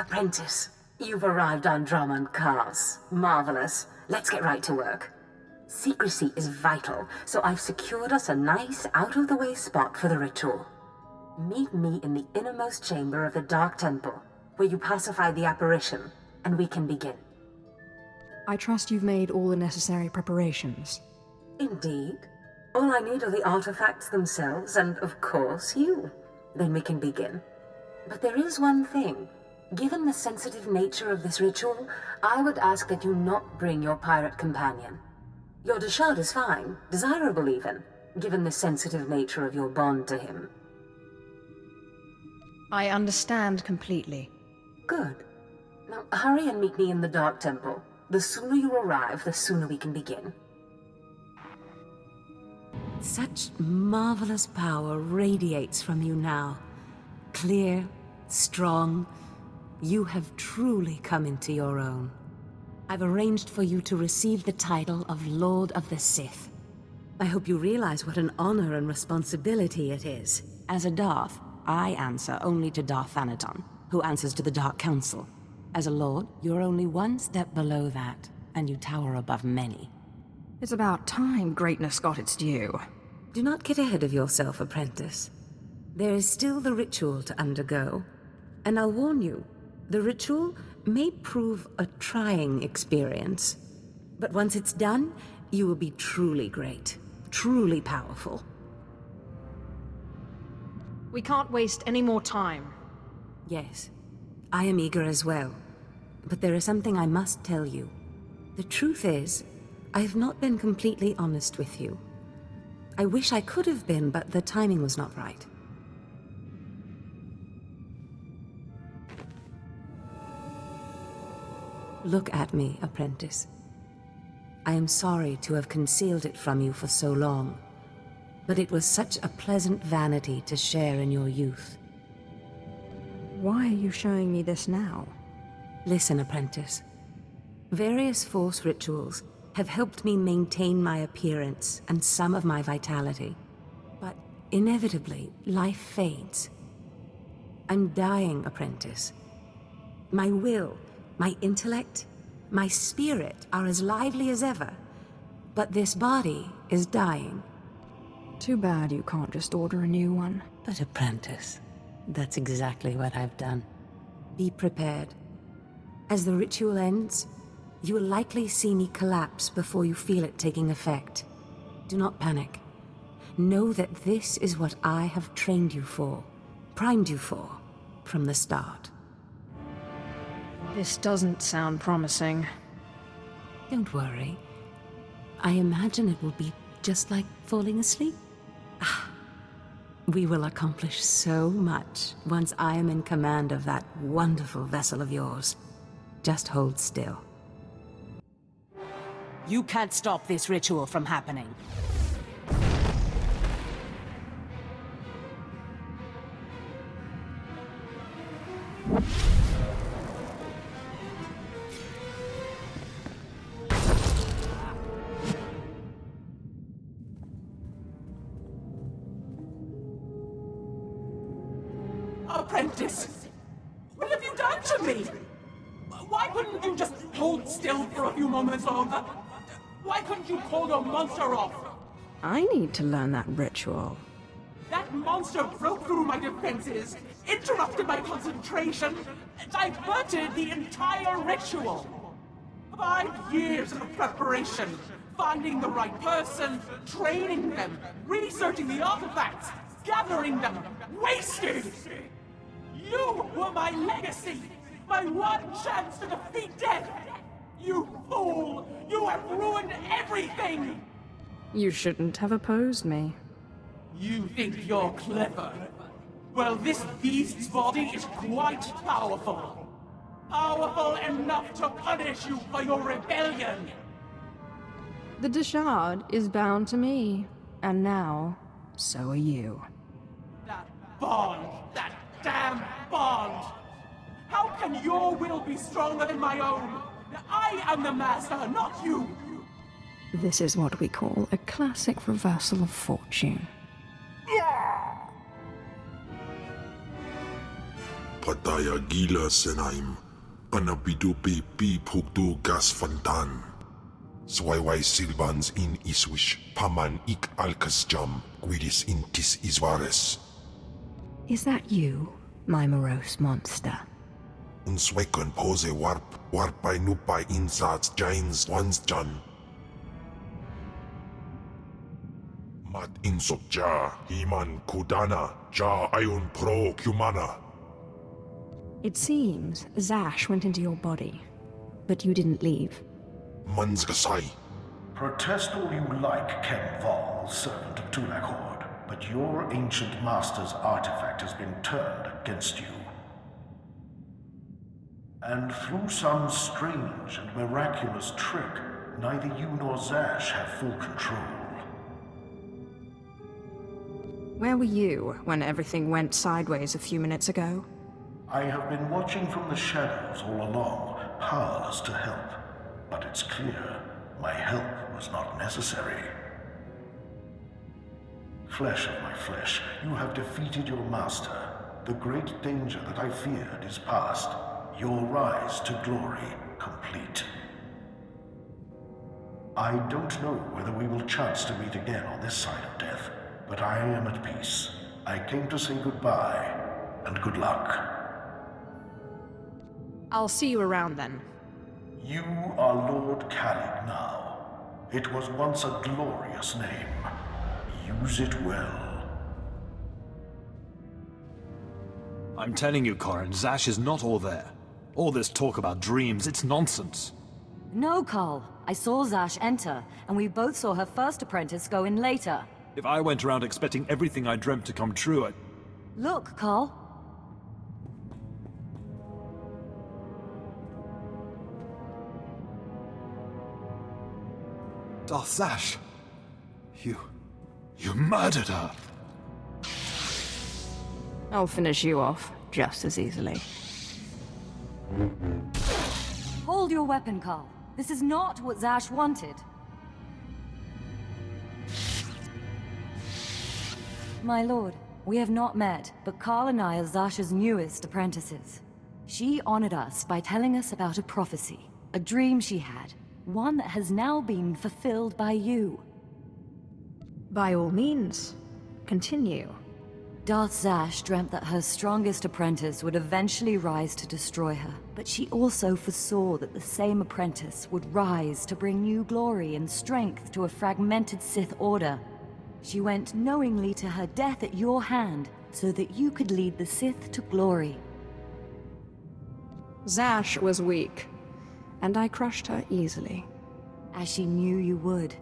Apprentice, you've arrived on Drummond Cars. Marvelous. Let's get right to work. Secrecy is vital, so I've secured us a nice, out-of-the-way spot for the ritual. Meet me in the innermost chamber of the Dark Temple, where you pacify the apparition, and we can begin. I trust you've made all the necessary preparations. Indeed. All I need are the artifacts themselves, and of course you. Then we can begin. But there is one thing. Given the sensitive nature of this ritual, I would ask that you not bring your pirate companion. Your Deshard is fine, desirable even, given the sensitive nature of your bond to him. I understand completely. Good. Now hurry and meet me in the Dark Temple. The sooner you arrive, the sooner we can begin. Such marvelous power radiates from you now. Clear, strong. You have truly come into your own. I've arranged for you to receive the title of Lord of the Sith. I hope you realize what an honor and responsibility it is. As a Darth, I answer only to Darth Thanaton, who answers to the Dark Council. As a Lord, you're only one step below that, and you tower above many. It's about time greatness got its due. Do not get ahead of yourself, apprentice. There is still the ritual to undergo. And I'll warn you, the ritual may prove a trying experience. But once it's done, you will be truly great, truly powerful. We can't waste any more time. Yes, I am eager as well. But there is something I must tell you. The truth is, I have not been completely honest with you. I wish I could have been, but the timing was not right. Look at me, apprentice. I am sorry to have concealed it from you for so long, but it was such a pleasant vanity to share in your youth. Why are you showing me this now? Listen, apprentice. Various Force rituals have helped me maintain my appearance and some of my vitality. But inevitably, life fades. I'm dying, apprentice. My will, my intellect, my spirit are as lively as ever. But this body is dying. Too bad you can't just order a new one. But apprentice, that's exactly what I've done. Be prepared. As the ritual ends, you will likely see me collapse before you feel it taking effect. Do not panic. Know that this is what I have trained you for, primed you for, from the start. This doesn't sound promising. Don't worry. I imagine it will be just like falling asleep. We will accomplish so much once I am in command of that wonderful vessel of yours. Just hold still. You can't stop this ritual from happening. Apprentice! What have you done to me? Why couldn't you just hold still for a few moments longer? Why couldn't you call your monster off? I need to learn that ritual. That monster broke through my defenses, interrupted my concentration, diverted the entire ritual. 5 years of preparation, finding the right person, training them, researching the artifacts, gathering them, wasted! You were my legacy, my one chance to defeat death! You fool! You have ruined everything! You shouldn't have opposed me. You think you're clever? Well, this beast's body is quite powerful. Powerful enough to punish you for your rebellion! The Deshard is bound to me, and now, so are you. That bond! That damn bond! How can your will be stronger than my own? I am the master, not you! This is what we call a classic reversal of fortune. pataya gila senaim. Panabidu pi puktu gas fantan. Swaiwai silbans in iswish paman ik alkasjam guidis intis isvares. Is that you, my morose monster? Unswekon pose warpai nupai insats jains wansjan. Mat insok ja himan kudana ja ayun pro kumana. It seems Zash went into your body, but you didn't leave. Mansgasai. Protest all you like, Ken Val, servant of Tulak Horde, but your ancient master's artifact has been turned against you. And through some strange and miraculous trick, neither you nor Zash have full control. Where were you when everything went sideways a few minutes ago? I have been watching from the shadows all along, powerless to help. But it's clear, my help was not necessary. Flesh of my flesh, you have defeated your master. The great danger that I feared is past. Your rise to glory complete. I don't know whether we will chance to meet again on this side of death, but I am at peace. I came to say goodbye, and good luck. I'll see you around then. You are Lord Calig now. It was once a glorious name. Use it well. I'm telling you, Corrin, Zash is not all there. All this talk about dreams, it's nonsense. No, Carl. I saw Zash enter, and we both saw her first apprentice go in later. If I went around expecting everything I dreamt to come true, I'd... Look, Carl. Darth Zash! You murdered her! I'll finish you off just as easily. Hold your weapon, Carl. This is not what Zash wanted. My lord, we have not met, but Carl and I are Zash's newest apprentices. She honored us by telling us about a prophecy, a dream she had, one that has now been fulfilled by you. By all means, continue. Darth Zash dreamt that her strongest apprentice would eventually rise to destroy her, but she also foresaw that the same apprentice would rise to bring new glory and strength to a fragmented Sith Order. She went knowingly to her death at your hand, so that you could lead the Sith to glory. Zash was weak, and I crushed her easily. As she knew you would.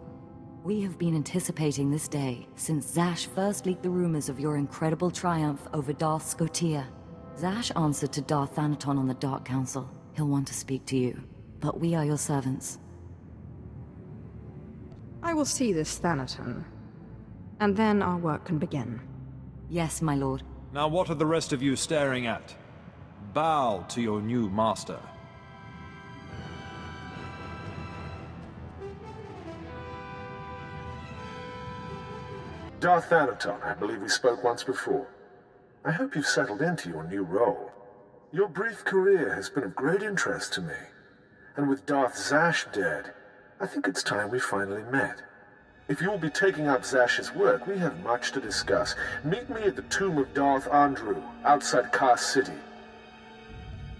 We have been anticipating this day since Zash first leaked the rumors of your incredible triumph over Darth Scotia. Zash answered to Darth Thanaton on the Dark Council. He'll want to speak to you, but we are your servants. I will see this Thanaton, and then our work can begin. Yes, my lord. Now what are the rest of you staring at? Bow to your new master. Darth Thanaton, I believe we spoke once before. I hope you've settled into your new role. Your brief career has been of great interest to me. And with Darth Zash dead, I think it's time we finally met. If you'll be taking up Zash's work, we have much to discuss. Meet me at the tomb of Darth Andrew, outside Kar City.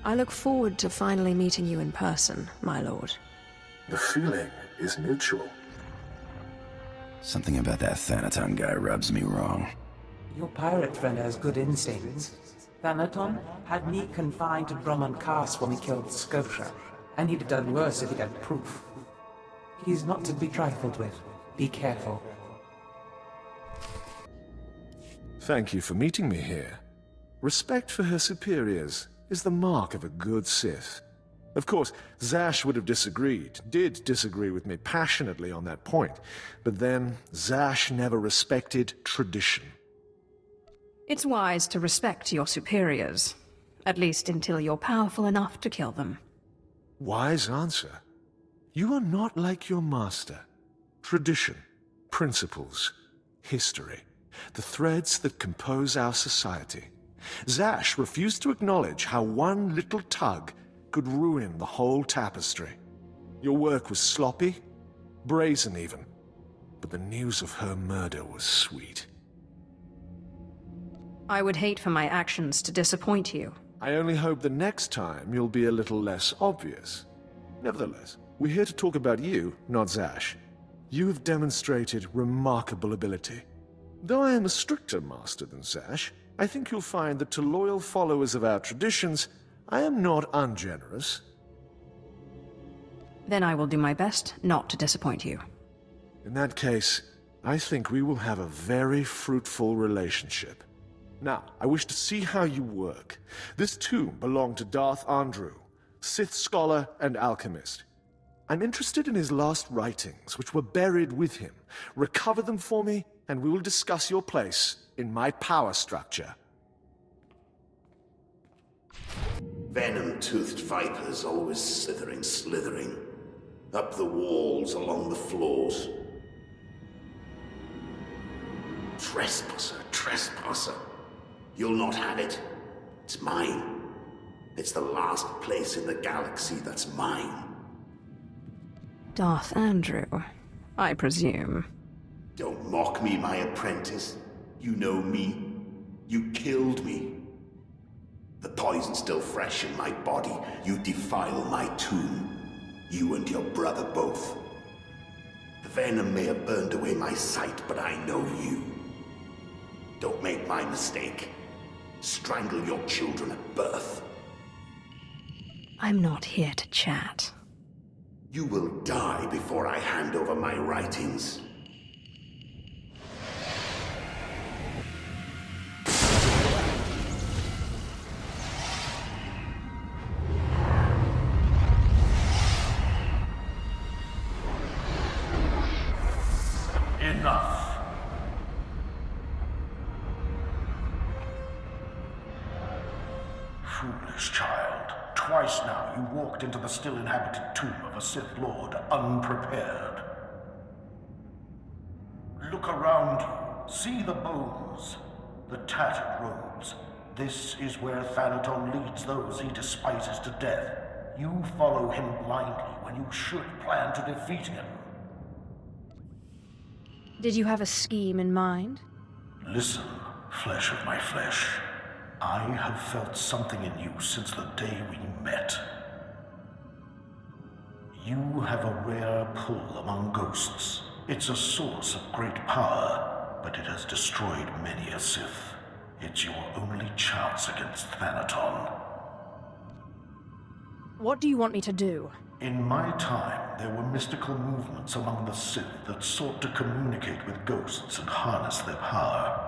I look forward to finally meeting you in person, my lord. The feeling is mutual. Something about that Thanaton guy rubs me wrong. Your pirate friend has good instincts. Thanaton had me confined to Drummond Cast when we killed Scotia, and he'd have done worse if he'd had proof. He's not to be trifled with. Be careful. Thank you for meeting me here. Respect for her superiors is the mark of a good Sith. Of course, Zash would have did disagree with me passionately on that point, but then Zash never respected tradition. It's wise to respect your superiors, at least until you're powerful enough to kill them. Wise answer. You are not like your master. Tradition, principles, history, the threads that compose our society. Zash refused to acknowledge how one little tug could ruin the whole tapestry. Your work was sloppy, brazen even, but the news of her murder was sweet. I would hate for my actions to disappoint you. I only hope the next time you'll be a little less obvious. Nevertheless, we're here to talk about you, not Zash. You have demonstrated remarkable ability. Though I am a stricter master than Zash, I think you'll find that to loyal followers of our traditions, I am not ungenerous. Then I will do my best not to disappoint you. In that case, I think we will have a very fruitful relationship. Now, I wish to see how you work. This tomb belonged to Darth Andrew, Sith scholar and alchemist. I'm interested in his last writings, which were buried with him. Recover them for me, and we will discuss your place in my power structure. Venom-toothed vipers always slithering. Up the walls, along the floors. Trespasser. You'll not have it. It's mine. It's the last place in the galaxy that's mine. Darth Andrew, I presume. Don't mock me, my apprentice. You know me. You killed me. The poison's still fresh in my body. You defile my tomb. You and your brother both. The venom may have burned away my sight, but I know you. Don't make my mistake. Strangle your children at birth. I'm not here to chat. You will die before I hand over my writings. Enough. Foolish child. Twice now you walked into the still inhabited tomb of a Sith Lord unprepared. Look around you. See the bones, the tattered robes. This is where Thanaton leads those he despises to death. You follow him blindly when you should plan to defeat him. Did you have a scheme in mind? Listen, flesh of my flesh. I have felt something in you since the day we met. You have a rare pull among ghosts. It's a source of great power, but it has destroyed many a Sith. It's your only chance against Thanaton. What do you want me to do? In my time, there were mystical movements among the Sith that sought to communicate with ghosts and harness their power.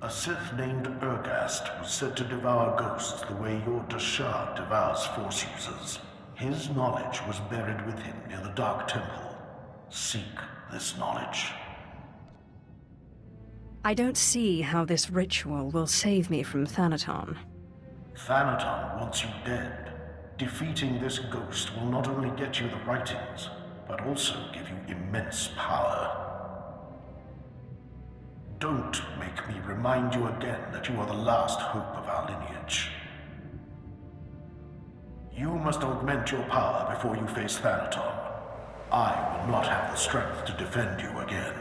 A Sith named Urgast was said to devour ghosts the way your Dashad devours Force users. His knowledge was buried with him near the Dark Temple. Seek this knowledge. I don't see how this ritual will save me from Thanaton. Thanaton wants you dead. Defeating this ghost will not only get you the writings, but also give you immense power. Don't make me remind you again that you are the last hope of our lineage. You must augment your power before you face Thanaton. I will not have the strength to defend you again.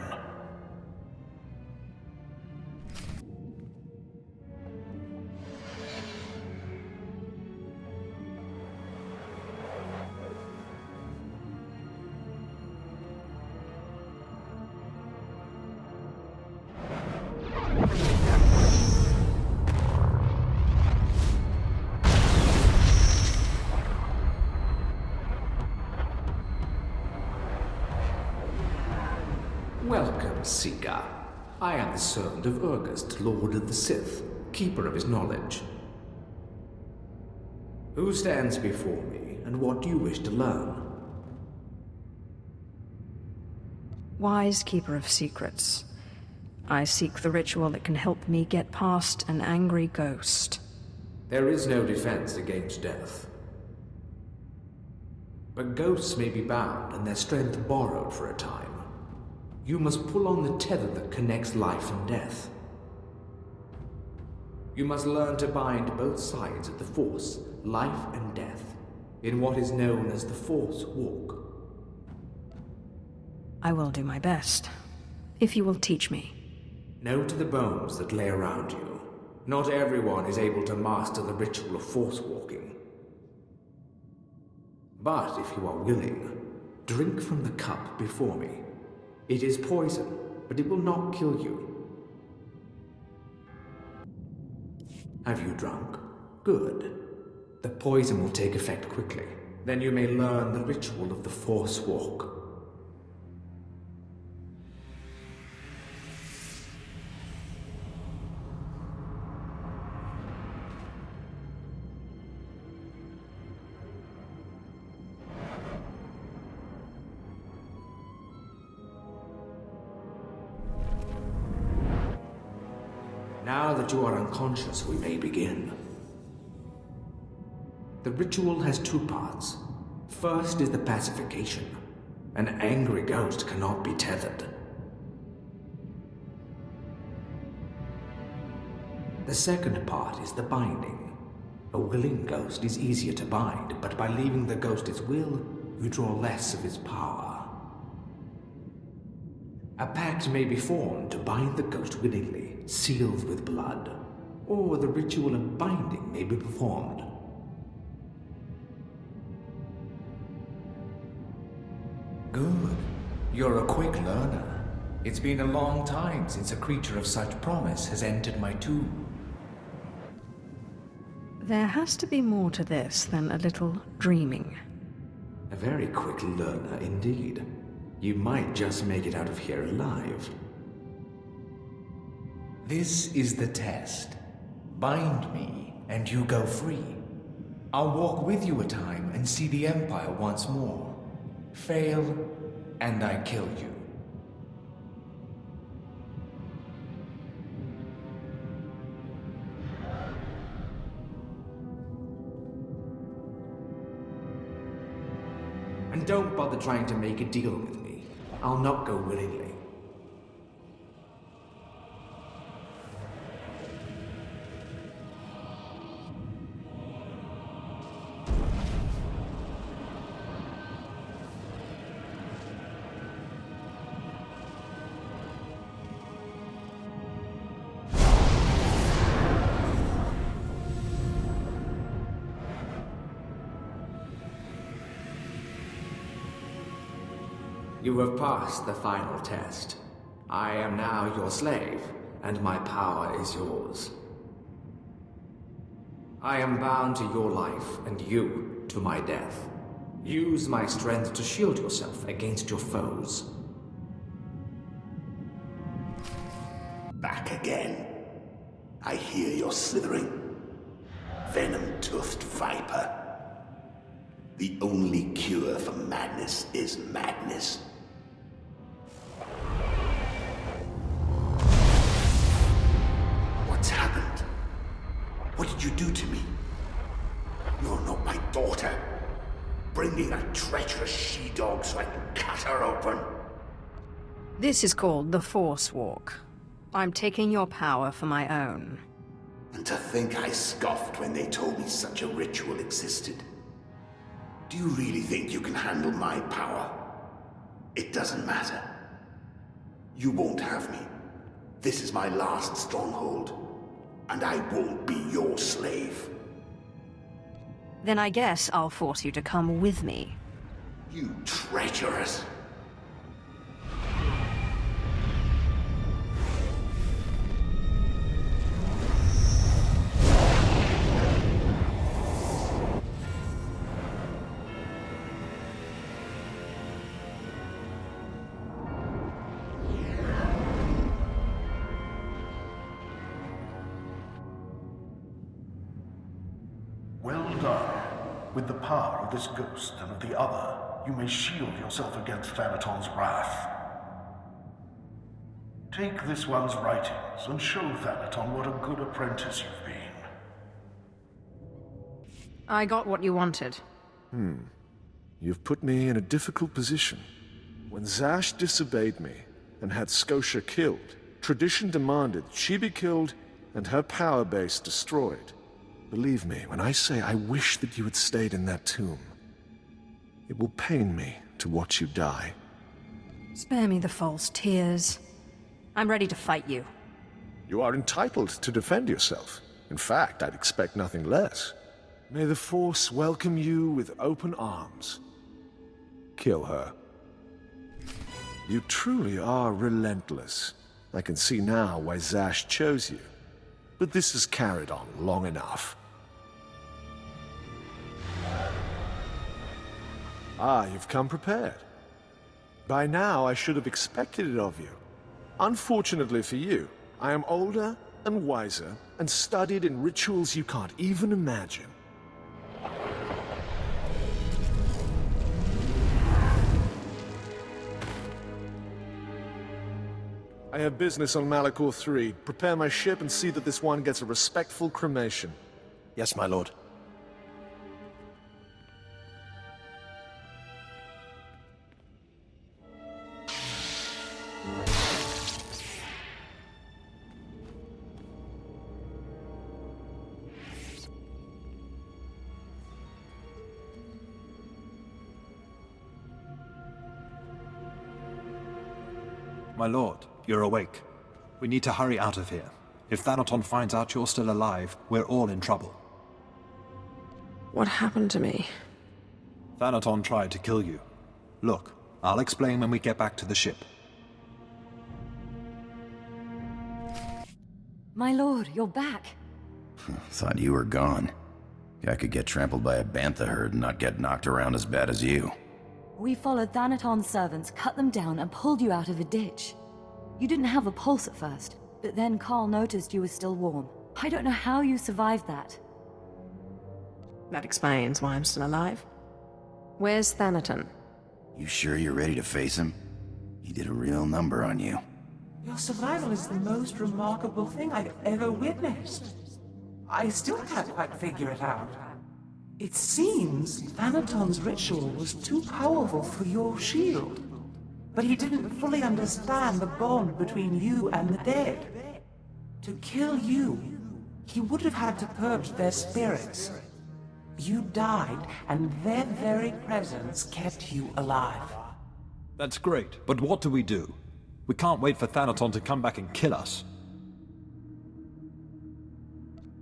Welcome, Seeker. I am the servant of Urgast, Lord of the Sith, keeper of his knowledge. Who stands before me, and what do you wish to learn? Wise keeper of secrets. I seek the ritual that can help me get past an angry ghost. There is no defense against death. But ghosts may be bound and their strength borrowed for a time. You must pull on the tether that connects life and death. You must learn to bind both sides of the Force, life and death, in what is known as the Force Walk. I will do my best, if you will teach me. Know to the bones that lay around you. Not everyone is able to master the ritual of Force Walking. But if you are willing, drink from the cup before me. It is poison, but it will not kill you. Have you drunk? Good. The poison will take effect quickly. Then you may learn the ritual of the Force Walk. Now that you are unconscious, we may begin. The ritual has two parts. First is the pacification. An angry ghost cannot be tethered. The second part is the binding. A willing ghost is easier to bind, but by leaving the ghost its will, you draw less of his power. A pact may be formed to bind the ghost willingly, sealed with blood, or the ritual of binding may be performed. Good. You're a quick learner. It's been a long time since a creature of such promise has entered my tomb. There has to be more to this than a little dreaming. A very quick learner indeed. You might just make it out of here alive. This is the test. Bind me, and you go free. I'll walk with you a time and see the Empire once more. Fail, and I kill you. And don't bother trying to make a deal with me. I'll not go willingly. You have passed the final test. I am now your slave, and my power is yours. I am bound to your life, and you to my death. Use my strength to shield yourself against your foes. Back again. I hear you're slithering. Venom-toothed viper. The only cure for madness is madness. What's happened? What did you do to me? You're not my daughter. Bringing a treacherous she-dog so I can cut her open. This is called the Force Walk. I'm taking your power for my own. And to think I scoffed when they told me such a ritual existed. Do you really think you can handle my power? It doesn't matter. You won't have me. This is my last stronghold, and I won't be your slave. Then I guess I'll force you to come with me. You treacherous! Well done. With the power of this ghost and of the other, you may shield yourself against Thanaton's wrath. Take this one's writings and show Thanaton what a good apprentice you've been. I got what you wanted. You've put me in a difficult position. When Zash disobeyed me and had Scotia killed, tradition demanded she be killed and her power base destroyed. Believe me when I say I wish that you had stayed in that tomb. It will pain me to watch you die. Spare me the false tears. I'm ready to fight you. You are entitled to defend yourself. In fact, I'd expect nothing less. May the Force welcome you with open arms. Kill her. You truly are relentless. I can see now why Zash chose you. But this has carried on long enough. Ah, you've come prepared. By now, I should have expected it of you. Unfortunately for you, I am older and wiser and studied in rituals you can't even imagine. I have business on Malachor 3. Prepare my ship and see that this one gets a respectful cremation. Yes, my lord. My lord, you're awake. We need to hurry out of here. If Thanaton finds out you're still alive, we're all in trouble. What happened to me? Thanaton tried to kill you. Look, I'll explain when we get back to the ship. My lord, you're back. Thought you were gone. I could get trampled by a bantha herd and not get knocked around as bad as you. We followed Thanaton's servants, cut them down, and pulled you out of a ditch. You didn't have a pulse at first, but then Carl noticed you were still warm. I don't know how you survived that. That explains why I'm still alive. Where's Thanaton? You sure you're ready to face him? He did a real number on you. Your survival is the most remarkable thing I've ever witnessed. I still can't quite figure it out. It seems Thanaton's ritual was too powerful for your shield. But he didn't fully understand the bond between you and the dead. To kill you, he would have had to purge their spirits. You died, and their very presence kept you alive. That's great, but what do? We can't wait for Thanaton to come back and kill us.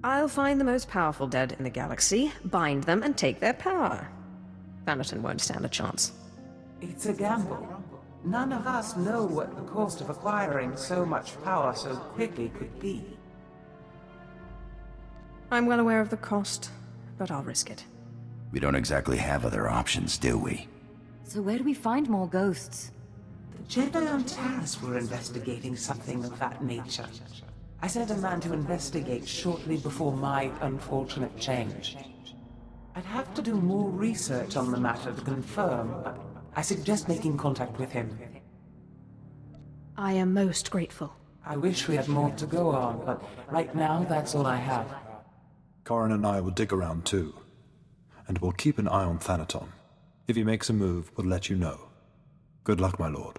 I'll find the most powerful dead in the galaxy, bind them, and take their power. Thanaton won't stand a chance. It's a gamble. None of us know what the cost of acquiring so much power so quickly could be. I'm well aware of the cost, but I'll risk it. We don't exactly have other options, do we? So where do we find more ghosts? The Jedi on Taris were investigating something of that nature. I sent a man to investigate shortly before my unfortunate change. I'd have to do more research on the matter to confirm, but I suggest making contact with him. I am most grateful. I wish we had more to go on, but right now that's all I have. Corrin and I will dig around too. And we'll keep an eye on Thanaton. If he makes a move, we'll let you know. Good luck, my lord.